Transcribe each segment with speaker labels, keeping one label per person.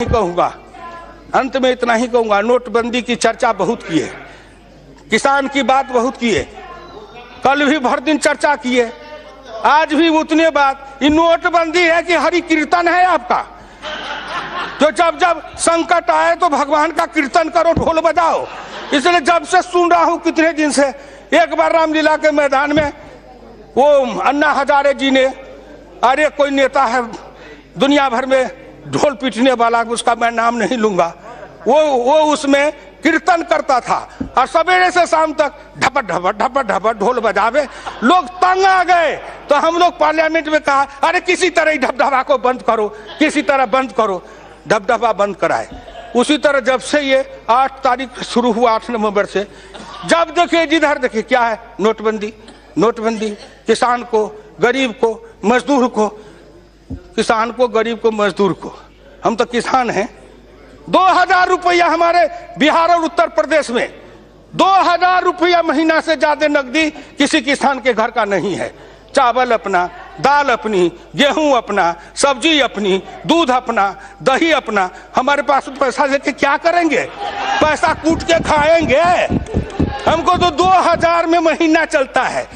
Speaker 1: कहूंगा, अंत में इतना ही कहूंगा, नोटबंदी की चर्चा बहुत की है, किसान की बात बहुत की है, कल भी भर दिन चर्चा की है, आज भी उतने बात। ये नोटबंदी है कि हरि कीर्तन है आपका? जो जब जब संकट आए तो भगवान का कीर्तन करो, ढोल बजाओ। इसलिए जब से सुन रहा हूं कितने दिन से, एक बार रामलीला के मैदान में वो अन्ना हजारे जी ने, अरे कोई नेता है दुनिया भर में ढोल पीटने वाला, उसका मैं नाम नहीं लूंगा, वो उसमें कीर्तन करता था और सवेरे से शाम तक ढपट ढपट ढपट ढपट ढोल बजावे, लोग तंग आ गए। तो हम लोग पार्लियामेंट में कहा, अरे किसी तरह ढपढपा को बंद करो, किसी तरह बंद करो, ढपढपा बंद कराए। उसी तरह जब से ये 8 तारीख शुरू हुआ, 8 नवंबर से, जब देखिए जिधर देखिए क्या है, नोटबंदी नोटबंदी। किसान को, गरीब को, मजदूर को, किसान को, गरीब को, मजदूर को, हम तो किसान हैं। 2000 रुपया हमारे बिहार और उत्तर प्रदेश में 2000 रुपया महीना से ज्यादा नकदी किसी किसान के घर का नहीं है। चावल अपना, दाल अपनी, गेहूं अपना, सब्जी अपनी, दूध अपना, दही अपना। हमारे पास पैसा लेके क्या करेंगे? पैसा कूट के खाएंगे। हमको तो 2000 में महीना चलता है।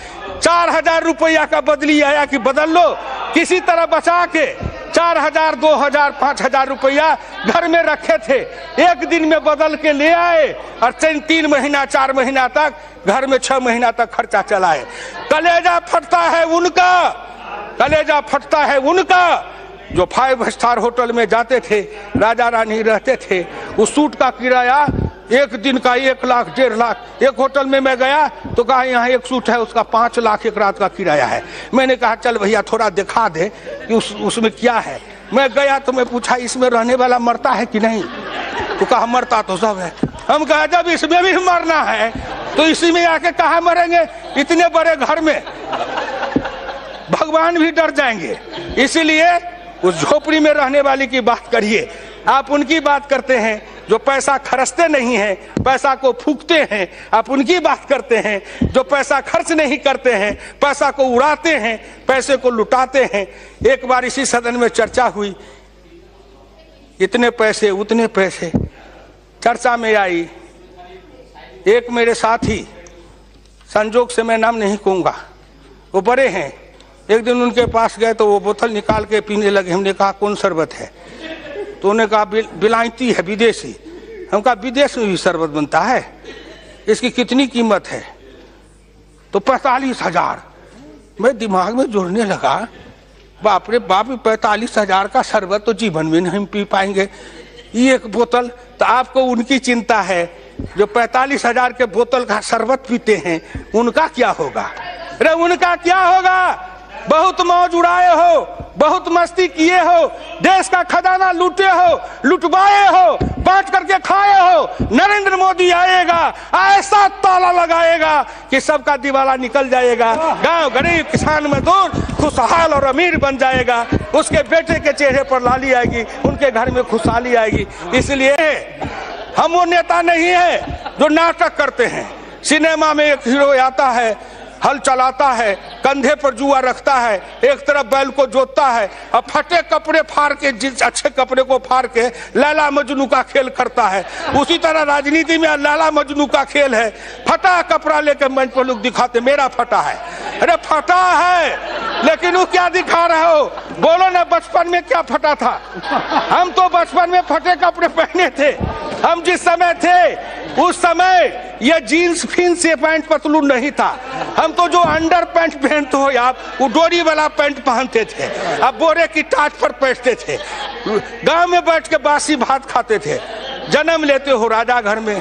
Speaker 1: 4000 रुपया का बदली आया कि बदल लो, किसी तरह बचा के 4000, 2000, 5000 रुपया घर में रखे थे, एक दिन में बदल के ले आए और 3 महीना 4 महीना तक घर में 6 महीना तक खर्चा चलाए। कलेजा फटता है उनका, कलेजा फटता है उनका जो 5 स्टार होटल में जाते थे, राजा रानी रहते थे। उस सूट का किराया एक दिन का 1 लाख 1.5 लाख। एक होटल में मैं गया तो कहा यहाँ एक सूट है, उसका 5 लाख एक रात का किराया है। मैंने कहा चल भैया थोड़ा दिखा दे कि उसमें क्या है। मैं गया तो मैं पूछा इसमें रहने वाला मरता है कि नहीं? तो कहा मरता तो सब है। हम कहा जब इसमें भी मरना है तो इसी में आके कहा मरेंगे? इतने बड़े घर में भगवान भी डर जाएंगे। इसीलिए उस झोपड़ी में रहने वाली की बात करिए। आप उनकी बात करते हैं जो पैसा खर्चते नहीं हैं, पैसा को फूकते हैं। आप उनकी बात करते हैं जो पैसा खर्च नहीं करते हैं, पैसा को उड़ाते हैं, पैसे को लुटाते हैं। एक बार इसी सदन में चर्चा हुई, इतने पैसे उतने पैसे चर्चा में आई। एक मेरे साथी, संजोग से मैं नाम नहीं कहूंगा, वो बड़े हैं, एक दिन उनके पास गए तो वो बोतल निकाल के पीने लगे। हमने कहा कौन शरबत है? तो उन्होंने कहा बिलायती है, विदेशी। हम कहा विदेश में भी शरबत बनता है, इसकी कितनी कीमत है? तो 45,000। मैं दिमाग में जोड़ने लगा, बाप रे बाप, 45,000 का शरबत तो जीवन में नहीं पी पाएंगे। ये एक बोतल, तो आपको उनकी चिंता है जो 45,000 के बोतल का शरबत पीते हैं, उनका क्या होगा? अरे उनका क्या होगा? बहुत मौज उड़ाए हो, बहुत मस्ती किए हो, देश का खजाना लूटे हो, लुटवाए हो, बांट करके खाए हो। नरेंद्र मोदी आएगा, ऐसा ताला लगाएगा कि सबका दिवाला निकल जाएगा। गांव गरीब, किसान मजदूर खुशहाल और अमीर बन जाएगा। उसके बेटे के चेहरे पर लाली आएगी, उनके घर में खुशहाली आएगी। इसलिए हम वो नेता नहीं है जो नाटक करते हैं। सिनेमा में एक हीरो आता है, हल चलाता है, कंधे पर जुआ रखता है, एक तरफ बैल को जोतता है और फटे कपड़े फाड़ के, जिस अच्छे कपड़े को फाड़ के लैला मजनू का खेल करता है। उसी तरह राजनीति में लैला मजनू का खेल है। फटा कपड़ा लेकर मंच पर लोग दिखाते मेरा फटा है। अरे फटा है, लेकिन वो क्या दिखा रहे हो? बोलो ना, बचपन में क्या फटा था? हम तो बचपन में फटे कपड़े पहने थे। हम जिस समय थे उस समय ये जीन्स फिन्स ये पैंट पतलून नहीं था। हम तो जो अंडर पैंट पहनते हो आप, वो डोरी वाला पैंट पहनते थे, अब बोरे की टाट पर बैठते थे, गांव में बैठ के बासी भात खाते थे। जन्म लेते हो राजा घर में,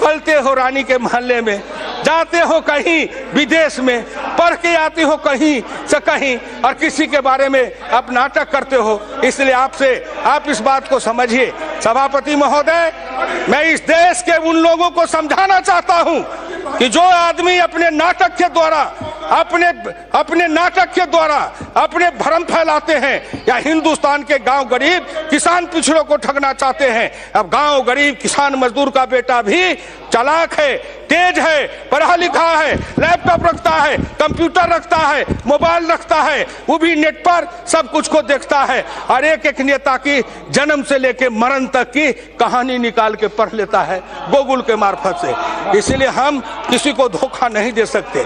Speaker 1: पलते हो रानी के मोहल्ले में, जाते हो कहीं विदेश में, पढ़ के आते हो कहीं से कहीं और किसी के बारे में आप नाटक करते हो। इसलिए आपसे आप इस बात को समझिए। सभापति महोदय, मैं इस देश के उन लोगों को समझाना चाहता हूं कि जो आदमी अपने नाटक के द्वारा अपने नाटक के द्वारा अपने भ्रम फैलाते हैं, या हिंदुस्तान के गांव गरीब किसान पिछड़ों को ठगना चाहते हैं। अब गांव गरीब किसान मजदूर का बेटा भी चालाक है, तेज है, पढ़ा लिखा है, लैपटॉप रखता है, कंप्यूटर रखता है, मोबाइल रखता है, वो भी नेट पर सब कुछ को देखता है और एक एक नेता की जन्म से लेकर मरण तक की कहानी निकाल के पढ़ लेता है गूगल के मार्फत से। इसलिए हम किसी को धोखा नहीं दे सकते।